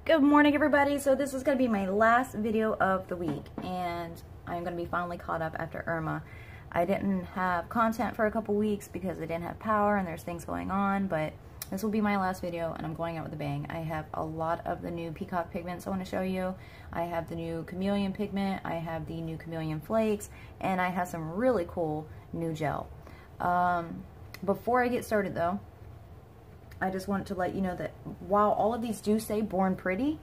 Good morning, everybody. So this is going to be my last video of the week, and I'm going to be finally caught up after Irma. I didn't have content for a couple weeks because I didn't have power and there's things going on, but this will be my last video and I'm going out with a bang. I have a lot of the new Peacock pigments I want to show you. I have the new Chameleon pigment, I have the new Chameleon Flakes, and I have some really cool new gel. Before I get started though, I just wanted to let you know that while all of these do say Born Pretty,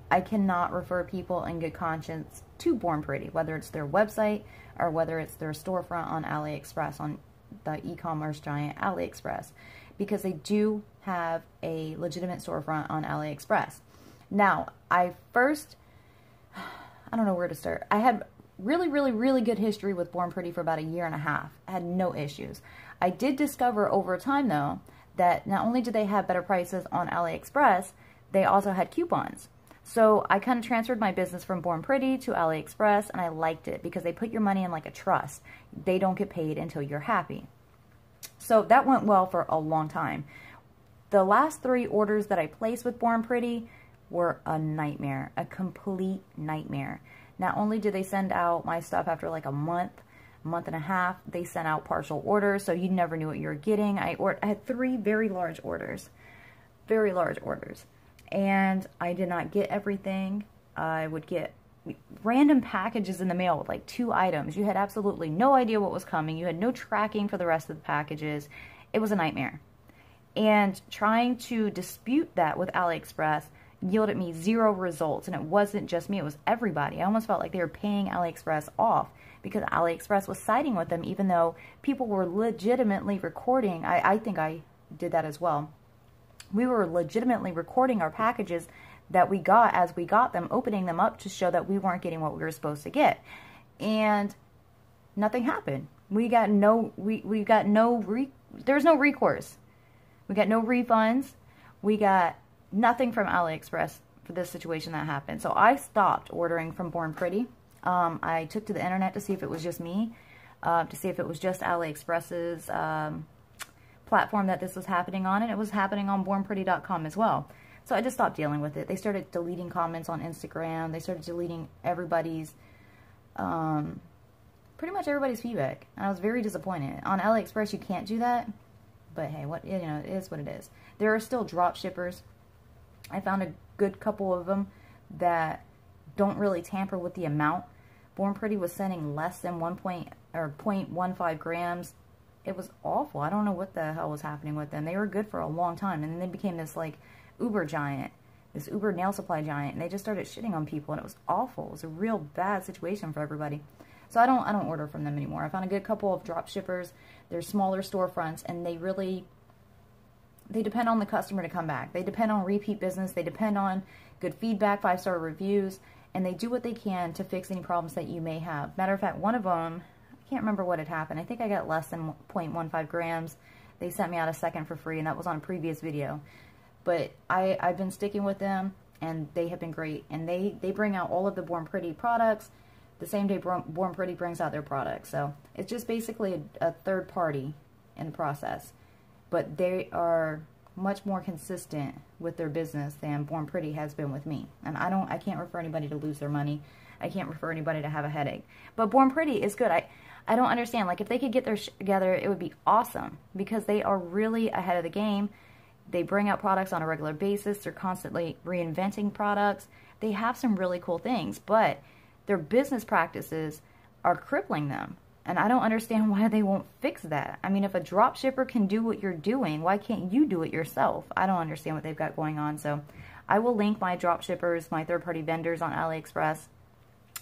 I cannot refer people in good conscience to Born Pretty, whether it's their website or whether it's their storefront on AliExpress, on the e-commerce giant AliExpress, because they do have a legitimate storefront on AliExpress. Now, I don't know where to start. I had really good history with Born Pretty for about a year and a half. I had no issues. I did discover over time though that not only did they have better prices on AliExpress, they also had coupons. So I kind of transferred my business from Born Pretty to AliExpress, and I liked it because they put your money in like a trust. They don't get paid until you're happy. So that went well for a long time. The last 3 orders that I placed with Born Pretty were a nightmare, a complete nightmare. Not only did they send out my stuff after like a month and a half, they sent out partial orders, so you never knew what you were getting. I had 3 very large orders, and I did not get everything. I would get random packages in the mail with like 2 items. You had absolutely no idea what was coming. You had no tracking for the rest of the packages. It was a nightmare. And trying to dispute that with AliExpress yielded me 0 results, and it wasn't just me, it was everybody. I almost felt like they were paying AliExpress off because AliExpress was siding with them, even though people were legitimately recording. I think I did that as well. We were legitimately recording our packages that we got as we got them, opening them up to show that we weren't getting what we were supposed to get. And nothing happened. There's no recourse. We got no refunds. We got nothing from AliExpress for this situation that happened. So I stopped ordering from Born Pretty. I took to the internet to see if it was just me, to see if it was just AliExpress's platform that this was happening on, and it was happening on bornpretty.com as well. So I just stopped dealing with it. They started deleting comments on Instagram. They started deleting everybody's, pretty much everybody's feedback. And I was very disappointed. On AliExpress, you can't do that, but hey, it is what it is. There are still drop shippers. I found a good couple of them that don't really tamper with the amount. Born Pretty was sending less than 0.15 grams. It was awful. I don't know what the hell was happening with them. They were good for a long time, and then they became this like Uber giant, this Uber nail supply giant, and they just started shitting on people, and it was awful. It was a real bad situation for everybody. So I don't order from them anymore. I found a good couple of drop shippers. They're smaller storefronts, and they depend on the customer to come back. They depend on repeat business. They depend on good feedback, 5-star reviews, and they do what they can to fix any problems that you may have. Matter of fact, one of them, I can't remember what had happened. I think I got less than 0.15 grams. They sent me out a second for free, and that was on a previous video. But I've been sticking with them, and they have been great. And they bring out all of the Born Pretty products the same day Born Pretty brings out their products. So it's just basically a third party in the process. But they are much more consistent with their business than Born Pretty has been with me. And I can't refer anybody to lose their money. I can't refer anybody to have a headache. But Born Pretty is good. I don't understand. Like, if they could get their shit together, it would be awesome, because they are really ahead of the game. They bring out products on a regular basis. They're constantly reinventing products. They have some really cool things, but their business practices are crippling them. And I don't understand why they won't fix that. I mean, if a drop shipper can do what you're doing, why can't you do it yourself? I don't understand what they've got going on. So I will link my drop shippers, my third-party vendors on AliExpress.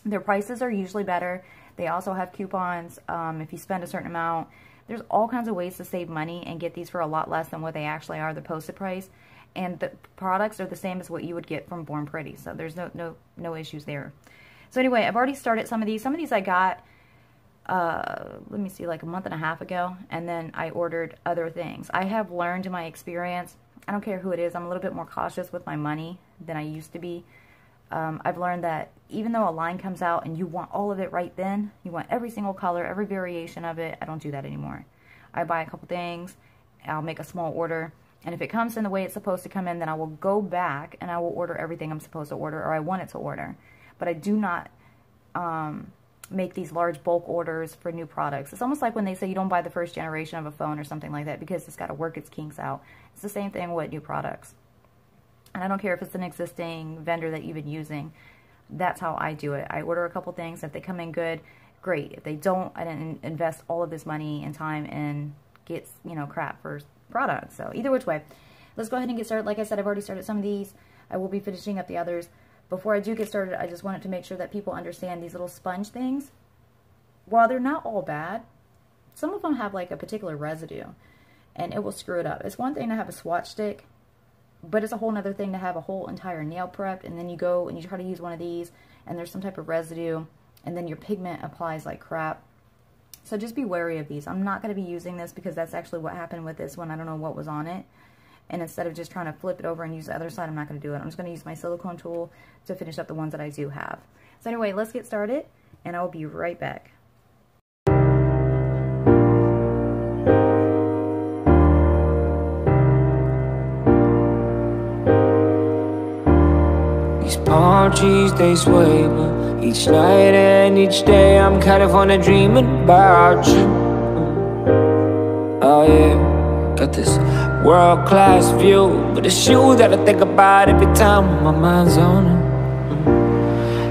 Their prices are usually better. They also have coupons if you spend a certain amount. There's all kinds of ways to save money and get these for a lot less than what they actually are, the posted price. And the products are the same as what you would get from Born Pretty. So there's no issues there. So anyway, I've already started some of these. Some of these I got, let me see, like a month and a half ago, and then I ordered other things. I have learned in my experience, I don't care who it is, I'm a little bit more cautious with my money than I used to be. I've learned that even though a line comes out and you want all of it right then, you want every single color, every variation of it, I don't do that anymore. I buy a couple things, I'll make a small order, And if it comes in the way it's supposed to come in, then I will go back and I will order everything I'm supposed to order, or I want it to order. But I do not make these large bulk orders for new products. It's almost like when they say you don't buy the first generation of a phone or something like that because it's got to work its kinks out. It's the same thing with new products. And I don't care if it's an existing vendor that you've been using. That's how I do it. I order a couple things. If they come in good, great. If they don't, I didn't invest all of this money and time and get, you know, crap for products. So either which way, let's go ahead and get started. Like I said, I've already started some of these. I will be finishing up the others. Before I do get started, I just wanted to make sure that people understand these little sponge things. While they're not all bad, some of them have like a particular residue and it will screw it up. It's one thing to have a swatch stick, but it's a whole other thing to have a whole entire nail prep, and then you go and you try to use one of these and there's some type of residue, and then your pigment applies like crap. So just be wary of these. I'm not going to be using this because that's actually what happened with this one. I don't know what was on it. And instead of just trying to flip it over and use the other side, I'm not going to do it. I'm just going to use my silicone tool to finish up the ones that I do have. So anyway, let's get started, and I will be right back. These palm trees, they sway, but each night and each day I'm kind of on a dreaming about you. Oh yeah, got this world-class view, but it's you that I think about every time my mind's on it.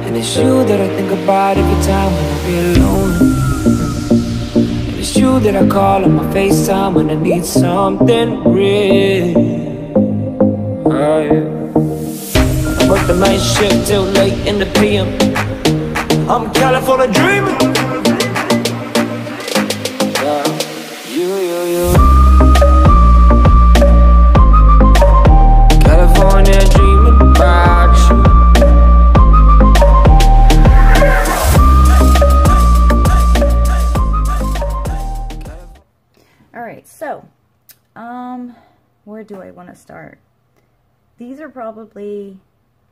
And it's you that I think about every time when I be alone. And it's you that I call on my FaceTime when I need something real. Oh yeah, work the night shift till late in the PM. I'm California dreaming. You. California dreaming about you. Alright, so, where do I want to start? These are probably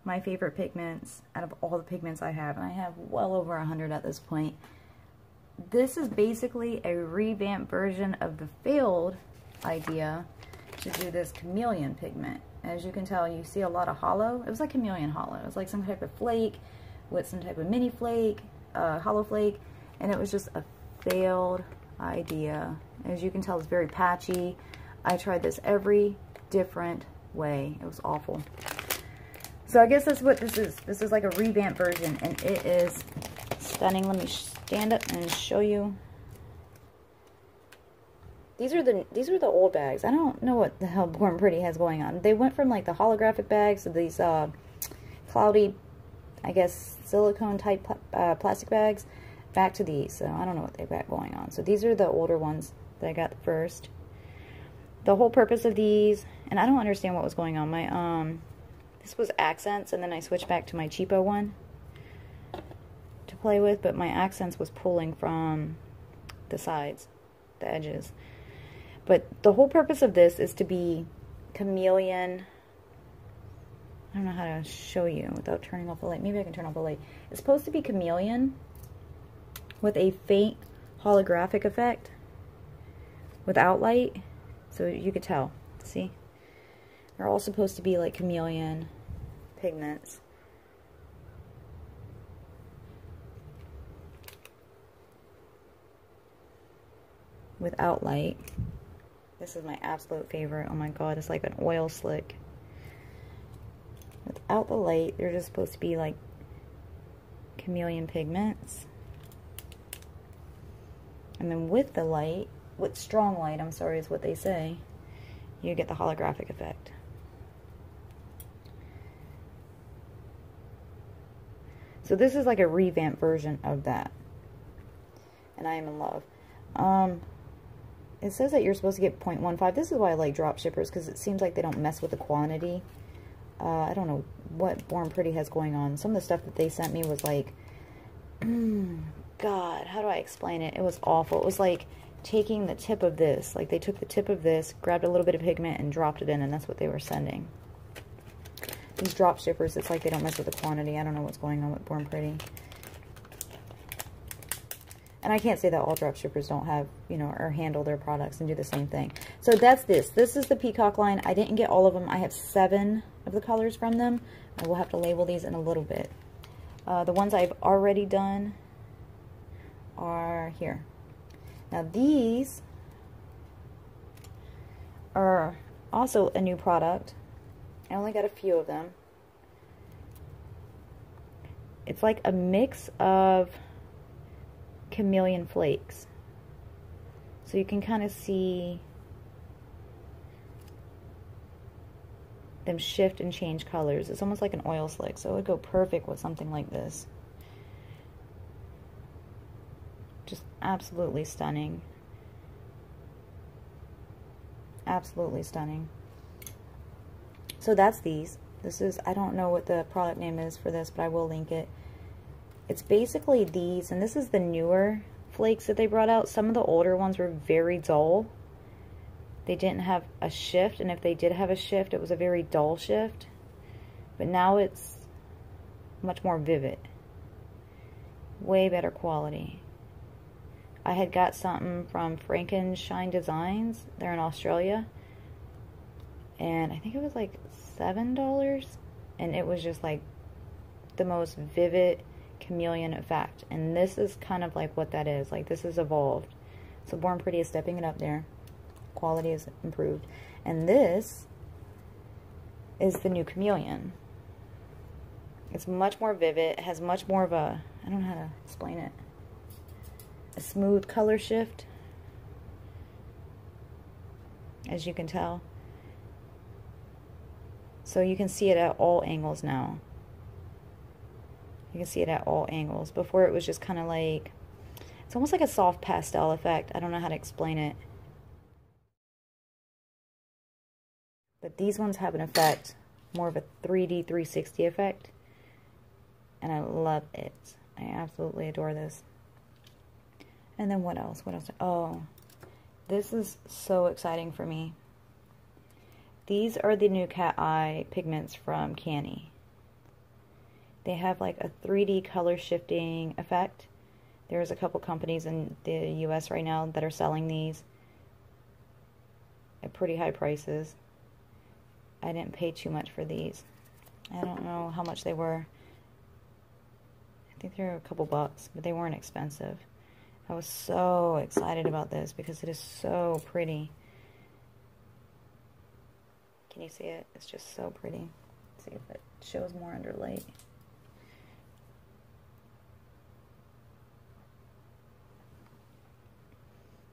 my favorite pigments out of all the pigments I have, and I have well over 100 at this point. This is basically a revamped version of the failed idea to do this Chameleon pigment. As you can tell, you see a lot of Holo. It was like Chameleon Holo. It was like some type of flake with some type of mini flake, Holo flake, and it was just a failed idea. As you can tell, it's very patchy. I tried this every different way. It was awful. So I guess that's what this is. This is like a revamped version, and it is stunning. Let me stand up and show you. These are the old bags. I don't know what the hell Born Pretty has going on. They went from like the holographic bags to these cloudy, I guess, silicone type plastic bags back to these. So I don't know what they've got going on. So these are the older ones that I got first. The whole purpose of these, and I don't understand what was going on. My this was accents, and then I switched back to my cheapo one to play with, but my accents was pulling from the sides, the edges. But the whole purpose of this is to be Chameleon. I don't know how to show you without turning off the light. Maybe I can turn off the light. It's supposed to be Chameleon with a faint holographic effect without light. So you could tell. See? They're all supposed to be like Chameleon pigments. Without light. This is my absolute favorite. Oh my god, it's like an oil slick. Without the light, they're just supposed to be like Chameleon pigments. And then with the light, with strong light, I'm sorry, is what they say, you get the holographic effect. So this is like a revamped version of that. And I am in love. It says that you're supposed to get 0.15. This is why I like drop shippers, because it seems like they don't mess with the quantity. I don't know what Born Pretty has going on. Some of the stuff that they sent me was like, God, how do I explain it? It was awful. It was like taking the tip of this. Like they took the tip of this, grabbed a little bit of pigment, and dropped it in, and that's what they were sending. These drop shippers, it's like they don't mess with the quantity. I don't know what's going on with Born Pretty. And I can't say that all drop shippers don't have, you know, or handle their products and do the same thing. So that's this. This is the Peacock line. I didn't get all of them. I have 7 of the colors from them. I will have to label these in a little bit. The ones I've already done are here. Now these are also a new product. I only got a few of them. It's like a mix of Chameleon Flakes. So you can kind of see them shift and change colors. It's almost like an oil slick, so it would go perfect with something like this. Just absolutely stunning. Absolutely stunning. So that's these. This is, I don't know what the product name is for this, but I will link it. It's basically these, and this is the newer flakes that they brought out. Some of the older ones were very dull. They didn't have a shift, and if they did have a shift, it was a very dull shift. But now it's much more vivid. Way better quality. I had got something from Frankenshine Designs. They're in Australia. And I think it was like $7. And it was just like the most vivid chameleon effect. And this is kind of like what that is. Like, this is evolved. So Born Pretty is stepping it up there. Quality is improved. And this is the new Chameleon. It's much more vivid. It has much more of a, I don't know how to explain it, a smooth color shift, as you can tell. So you can see it at all angles now. You can see it at all angles. Before it was just kind of like, it's almost like a soft pastel effect. I don't know how to explain it. But these ones have an effect, more of a 3D 360 effect. And I love it. I absolutely adore this. And then what else? What else? Oh, this is so exciting for me. These are the new cat eye pigments from Canny. They have like a 3D color shifting effect. There's a couple companies in the US right now that are selling these at pretty high prices. I didn't pay too much for these. I don't know how much they were. I think they were a couple bucks, but they weren't expensive. I was so excited about this because it is so pretty. Can you see it? It's just so pretty. Let's see if it shows more under light.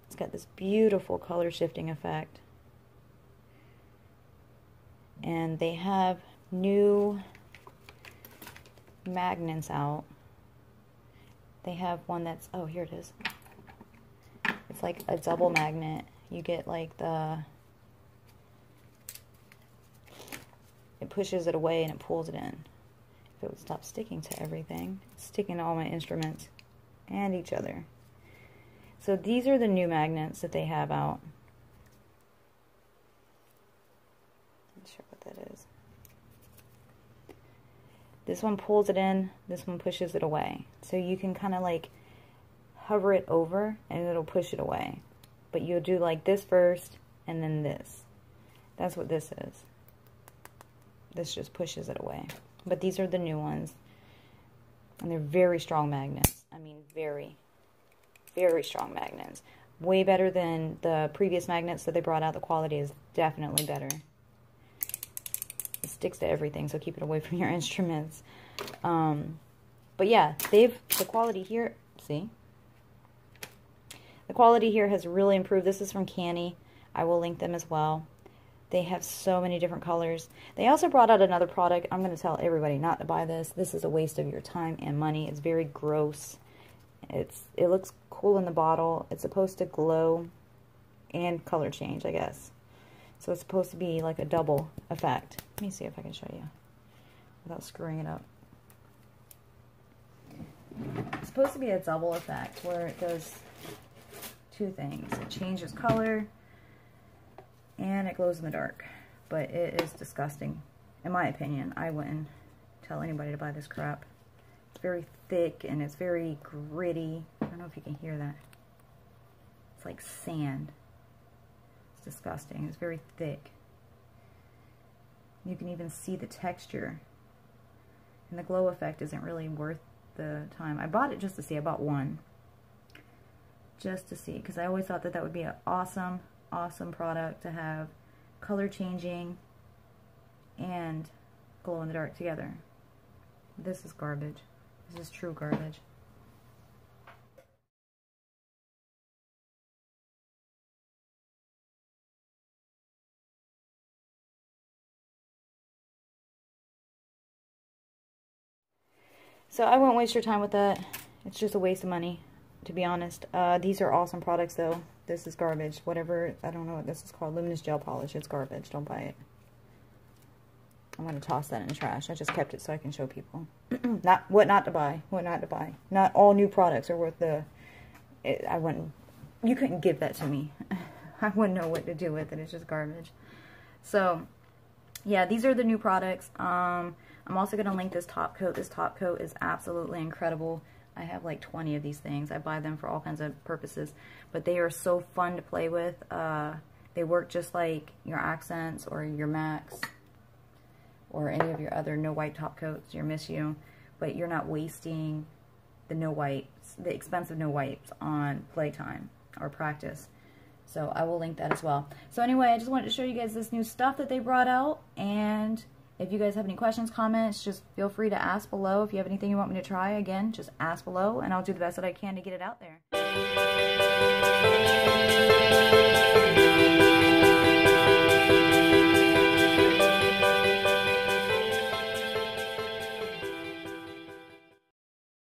It's got this beautiful color shifting effect. And they have new magnets out. They have one that's, oh, here it is. It's like a double magnet. You get like the, it pushes it away and it pulls it in. If it would stop sticking to everything, it's sticking to all my instruments and each other. So these are the new magnets that they have out. Not sure what that is. This one pulls it in, this one pushes it away. So you can kind of like hover it over and it'll push it away. But you'll do like this first and then this. That's what this is. This just pushes it away. But these are the new ones. And they're very strong magnets. I mean, very, very strong magnets. Way better than the previous magnets that they brought out. The quality is definitely better. It sticks to everything, so keep it away from your instruments. But yeah, the quality here, see? The quality here has really improved. This is from Canny. I will link them as well. They have so many different colors. They also brought out another product. I'm going to tell everybody not to buy this. This is a waste of your time and money. It's very gross. It looks cool in the bottle. It's supposed to glow and color change, I guess. So it's supposed to be like a double effect. Let me see if I can show you without screwing it up. It's supposed to be a double effect where it does two things. It changes color and it glows in the dark. But it is disgusting. In my opinion, I wouldn't tell anybody to buy this crap. It's very thick and it's very gritty. I don't know if you can hear that. It's like sand. It's disgusting. It's very thick. You can even see the texture. And the glow effect isn't really worth the time. I bought it just to see. I bought one. Just to see. Because I always thought that that would be an awesome, awesome product to have color changing and glow in the dark together. This is garbage. This is true garbage. So I won't waste your time with that. It's just a waste of money, to be honest. These are awesome products though. This is garbage. Whatever, I don't know what this is called. Luminous gel polish. It's garbage. Don't buy it. I'm going to toss that in the trash. I just kept it so I can show people. What not to buy. What not to buy. Not all new products are worth the... You couldn't give that to me. I wouldn't know what to do with it. It's just garbage. So, yeah, these are the new products. I'm also going to link this top coat. This top coat is absolutely incredible. I have like 20 of these things. I buy them for all kinds of purposes. But they are so fun to play with. They work just like your accents or your MACs. Or any of your other no wipe top coats, your Miss You, but you're not wasting the no wipes, the expensive no wipes on playtime or practice. So I will link that as well. So anyway, I just wanted to show you guys this new stuff that they brought out, and if you guys have any questions, comments, just feel free to ask below. If you have anything you want me to try, again, just ask below, and I'll do the best that I can to get it out there.